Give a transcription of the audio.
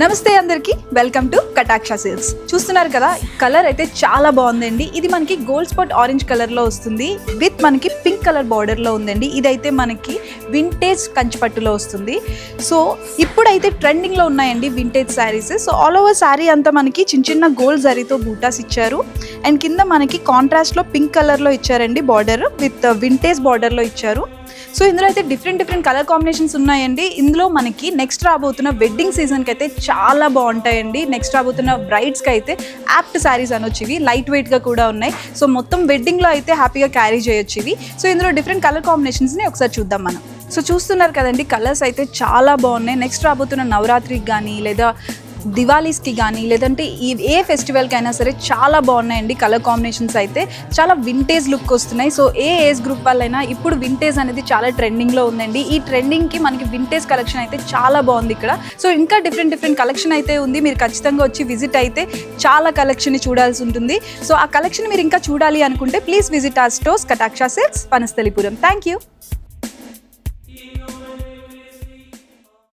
నమస్తే అందరికి, welcome to కటాక్ష సిల్క్స్. చూస్తున్నారు కదా, కలర్ అయితే చాలా బాగుందండి. ఇది మనకి గోల్డ్ స్పాట్ ఆరెంజ్ కలర్ లో వస్తుంది విత్ మనకి పింక్ కలర్ బార్డర్ లో ఉందండి. ఇదైతే మనకి వింటేజ్ కంచిపట్టులో వస్తుంది. సో ఇప్పుడైతే ట్రెండింగ్ లో ఉన్నాయండి vintage saris. So all over sari అంతా మనకి చిన్న చిన్న గోల్డ్ జరీతో బూటాస్ ఇచ్చారు అండ్ కింద మనకి కాంట్రాస్ట్ లో పింక్ కలర్ లో ఇచ్చారండి బార్డర్ విత్ వింటేజ్ బార్డర్ లో ఇచ్చారు. సో ఇందులో అయితే డిఫరెంట్ కలర్ కాంబినేషన్స్ ఉన్నాయండి. ఇందులో మనకి నెక్స్ట్ రాబోతున్న వెడ్డింగ్ సీజన్కి అయితే చాలా బాగుంటాయండి. నెక్స్ట్ రాబోతున్న బ్రైడ్స్కి అయితే యాప్ట్ శారీస్ అనొచ్చు. ఇవి లైట్ వెయిట్గా కూడా ఉన్నాయి. సో మొత్తం వెడ్డింగ్లో అయితే హ్యాపీగా క్యారీ చేయొచ్చు ఇవి. సో ఇందులో డిఫరెంట్ కలర్ కాంబినేషన్స్ని ఒకసారి చూద్దాం మనం. సో చూస్తున్నారు కదండి, కలర్స్ అయితే చాలా బాగున్నాయి. నెక్స్ట్ రాబోతున్న నవరాత్రికి కానీ లేదా దివాళీస్కి కానీ లేదంటే ఏ ఫెస్టివల్కి అయినా సరే చాలా బాగున్నాయండి. కలర్ కాంబినేషన్స్ అయితే చాలా వింటేజ్ లుక్ వస్తున్నాయి. సో ఏ ఏజ్ గ్రూప్ వాళ్ళైనా ఇప్పుడు వింటేజ్ అనేది చాలా ట్రెండింగ్లో ఉందండి. ఈ ట్రెండింగ్కి మనకి వింటేజ్ కలెక్షన్ అయితే చాలా బాగుంది ఇక్కడ. సో ఇంకా డిఫరెంట్ కలెక్షన్ అయితే ఉంది. మీరు ఖచ్చితంగా వచ్చి విజిట్ అయితే చాలా కలెక్షన్ చూడాల్సి ఉంటుంది. సో ఆ కలెక్షన్ మీరు ఇంకా చూడాలి అనుకుంటే please visit our stores Kataksha Silks, Vanasthalipuram. Thank you.